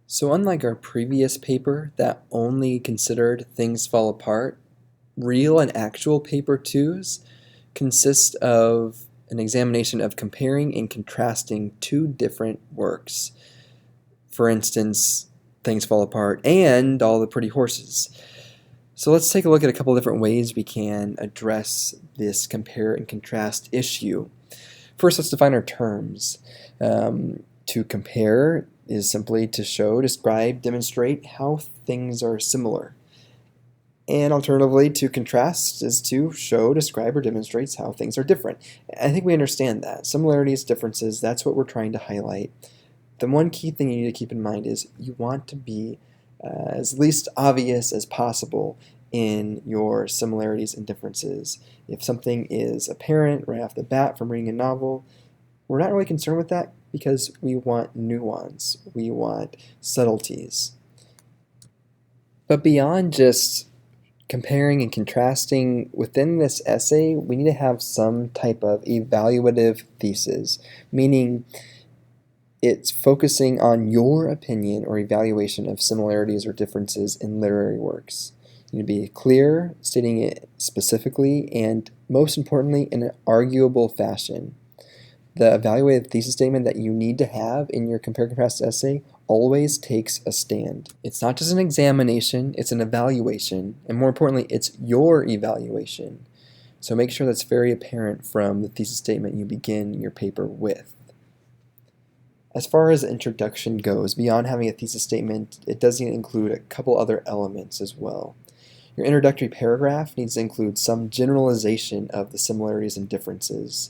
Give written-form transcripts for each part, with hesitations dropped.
So unlike our previous paper that only considered things fall apart, real and actual paper twos consist of an examination of comparing and contrasting two different works. For instance, Things Fall Apart and All the Pretty Horses. So let's take a look at a couple different ways we can address this compare and contrast issue. First, let's define our terms. To compare is simply to show, describe, demonstrate how things are similar. And alternatively, to contrast is to show, describe, or demonstrates how things are different. I think we understand that. Similarities, differences, that's what we're trying to highlight. The one key thing you need to keep in mind is you want to be as least obvious as possible in your similarities and differences. If something is apparent right off the bat from reading a novel, we're not really concerned with that because we want nuance, we want subtleties. But beyond just comparing and contrasting within this essay, we need to have some type of evaluative thesis, meaning it's focusing on your opinion or evaluation of similarities or differences in literary works. You need to be clear, stating it specifically, and most importantly, in an arguable fashion. The evaluative thesis statement that you need to have in your compare-contrast essay always takes a stand. It's not just an examination, it's an evaluation, and more importantly, it's your evaluation. So make sure that's very apparent from the thesis statement you begin your paper with. As far as the introduction goes, beyond having a thesis statement, it does need to include a couple other elements as well. Your introductory paragraph needs to include some generalization of the similarities and differences.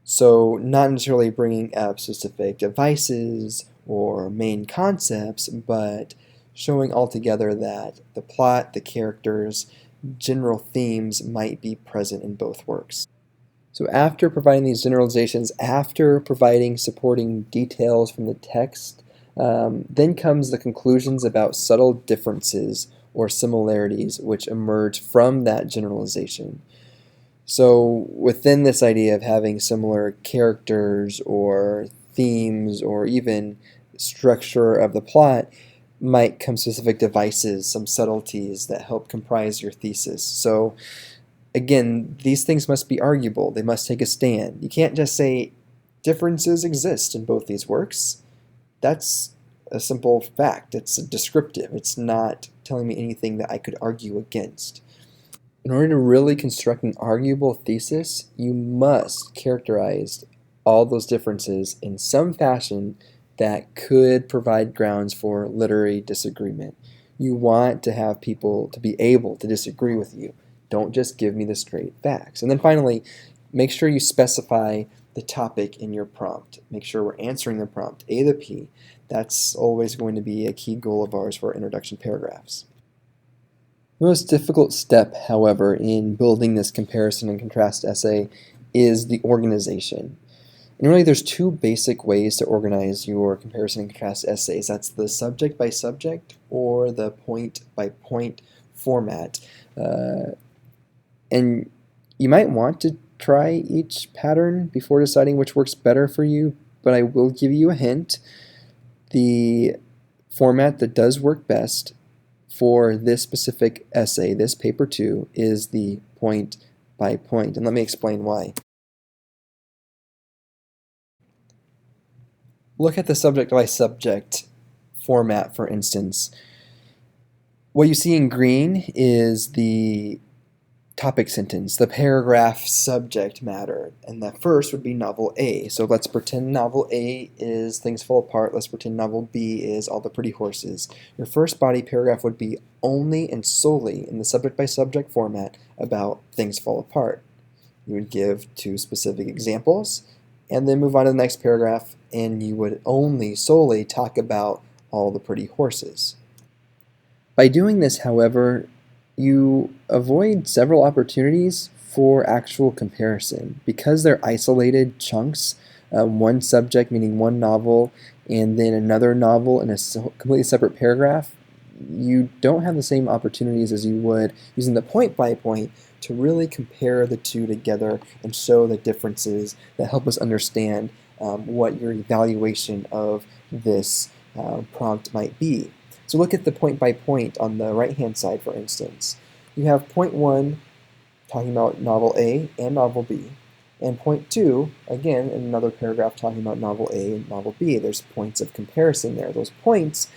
So not necessarily bringing up specific devices or main concepts, but showing altogether that the plot, the characters, general themes might be present in both works. So after providing these generalizations, after providing supporting details from the text, then comes the conclusions about subtle differences or similarities which emerge from that generalization. So within this idea of having similar characters or themes or even structure of the plot might come specific devices, some subtleties that help comprise your thesis. So again, these things must be arguable. They must take a stand. You can't just say differences exist in both these works. That's a simple fact. It's a descriptive. It's not telling me anything that I could argue against. In order to really construct an arguable thesis, you must characterize all those differences in some fashion that could provide grounds for literary disagreement. You want to have people to be able to disagree with you. Don't just give me the straight facts. And then finally, make sure you specify the topic in your prompt. Make sure we're answering the prompt, A to P. That's always going to be a key goal of ours for our introduction paragraphs. The most difficult step, however, in building this comparison and contrast essay is the organization. And really there's two basic ways to organize your comparison and contrast essays. That's the subject by subject or the point by point format. And you might want to try each pattern before deciding which works better for you, but I will give you a hint. The format that does work best for this specific essay, this paper 2, is the point by point. And let me explain why. Look at the subject by subject format, for instance. What you see in green is the topic sentence, the paragraph subject matter, and that first would be novel A. So let's pretend novel A is Things Fall Apart. Let's pretend novel B is All the Pretty Horses. Your first body paragraph would be only and solely in the subject by subject format about Things Fall Apart. You would give two specific examples and then move on to the next paragraph, and you would only solely talk about All the Pretty Horses. By doing this, however, you avoid several opportunities for actual comparison. Because they're isolated chunks, one subject meaning one novel, and then another novel in a completely separate paragraph, you don't have the same opportunities as you would using the point by point to really compare the two together and show the differences that help us understand what your evaluation of this prompt might be. So look at the point by point on the right-hand side, for instance. You have point 1 talking about novel A and novel B, and point 2, again, in another paragraph talking about novel A and novel B. There's points of comparison there. Those points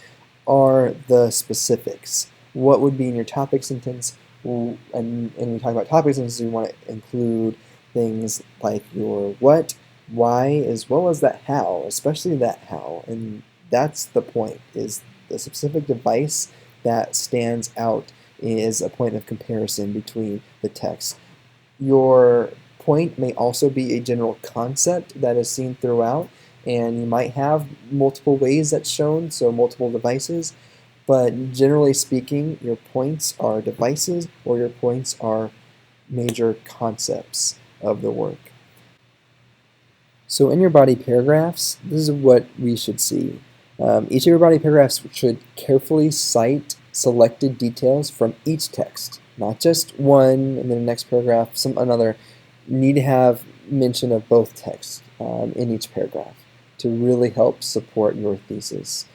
are the specifics. What would be in your topic sentence? And when we talk about topic sentences, we want to include things like your what, why, as well as that how, especially that how. And that's the point, is the specific device that stands out is a point of comparison between the text. Your point may also be a general concept that is seen throughout, and you might have multiple ways that's shown, so multiple devices, but generally speaking, your points are devices or your points are major concepts of the work. So in your body paragraphs, this is what we should see. Each of your body paragraphs should carefully cite selected details from each text, not just one and then the next paragraph, another. You need to have mention of both texts in each paragraph to really help support your thesis.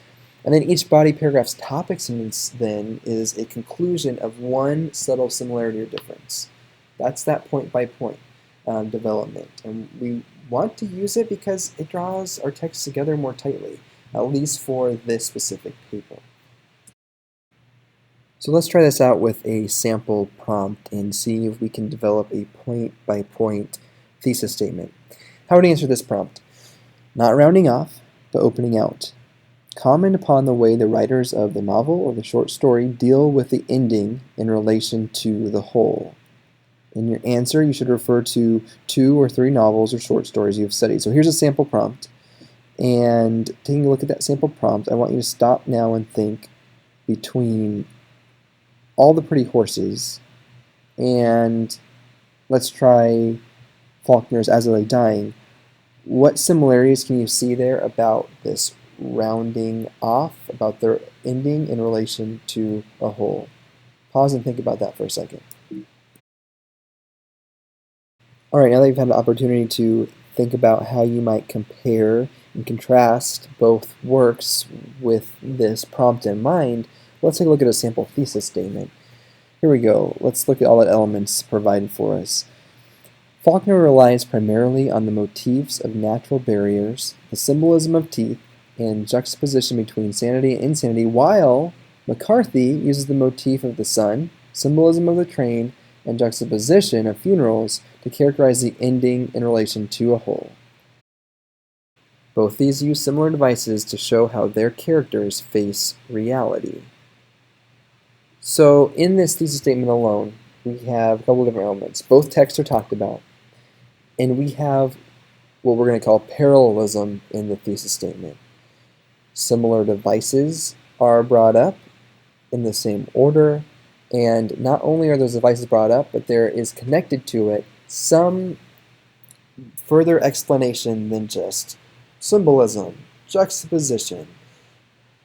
And then each body paragraph's topic sentence then is a conclusion of one subtle similarity or difference. That's that point by point development. And we want to use it because it draws our text together more tightly, at least for this specific paper. So let's try this out with a sample prompt and see if we can develop a point-by-point thesis statement. How would I answer this prompt? Not rounding off, but opening out. Comment upon the way the writers of the novel or the short story deal with the ending in relation to the whole. In your answer, you should refer to 2 or 3 novels or short stories you've studied. So here's a sample prompt. And taking a look at that sample prompt, I want you to stop now and think between All the Pretty Horses and let's try Faulkner's As I Lay Dying. What similarities can you see there about this rounding off, about their ending in relation to a whole? Pause and think about that for a second. Alright, now that you've had an opportunity to think about how you might compare and contrast both works with this prompt in mind, let's take a look at a sample thesis statement. Here we go. Let's look at all the elements provided for us. Faulkner relies primarily on the motifs of natural barriers, the symbolism of teeth, and juxtaposition between sanity and insanity, while McCarthy uses the motif of the sun, symbolism of the train, and juxtaposition of funerals to characterize the ending in relation to a whole. Both these use similar devices to show how their characters face reality. So in this thesis statement alone, we have a couple of different elements. Both texts are talked about, and we have what we're going to call parallelism in the thesis statement. Similar devices are brought up in the same order, and not only are those devices brought up, but there is connected to it some further explanation than just symbolism, juxtaposition.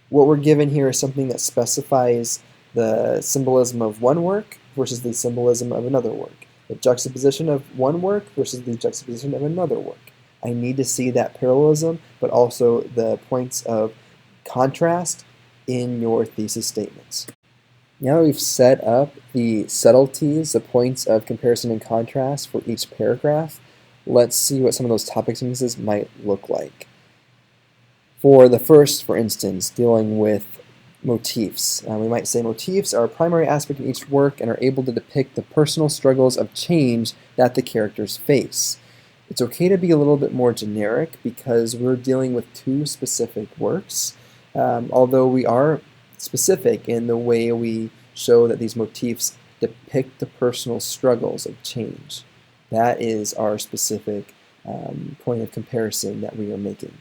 What we're given here is something that specifies the symbolism of one work versus the symbolism of another work, the juxtaposition of one work versus the juxtaposition of another work. I need to see that parallelism, but also the points of contrast in your thesis statements. Now that we've set up the subtleties, the points of comparison and contrast for each paragraph, let's see what some of those topic sentences might look like. For the first, for instance, dealing with motifs. We might say motifs are a primary aspect in each work and are able to depict the personal struggles of change that the characters face. It's okay to be a little bit more generic because we're dealing with 2 specific works, although we are specific in the way we show that these motifs depict the personal struggles of change. That is our specific point of comparison that we are making.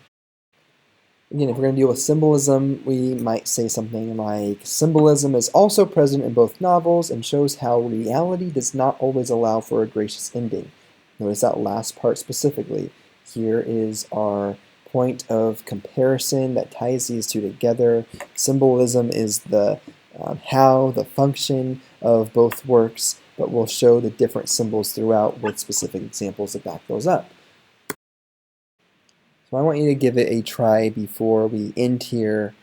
Again, if we're going to deal with symbolism, we might say something like, symbolism is also present in both novels and shows how reality does not always allow for a gracious ending. Notice that last part specifically. Here is our point of comparison that ties these 2 together. Symbolism is the how, the function of both works, but we'll show the different symbols throughout with specific examples to back those up. So I want you to give it a try before we end here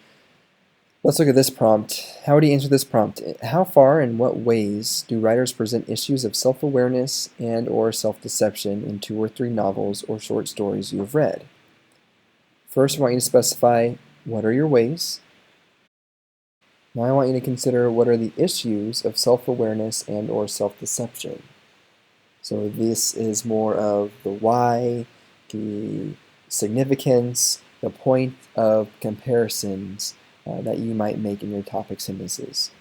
Let's look at this prompt. How would you answer this prompt? How far and what ways do writers present issues of self-awareness and or self-deception in 2 or 3 novels or short stories you have read? First, I want you to specify what are your ways. Now I want you to consider what are the issues of self-awareness and or self-deception. So this is more of the why, the significance, the point of comparisons that you might make in your topic sentences.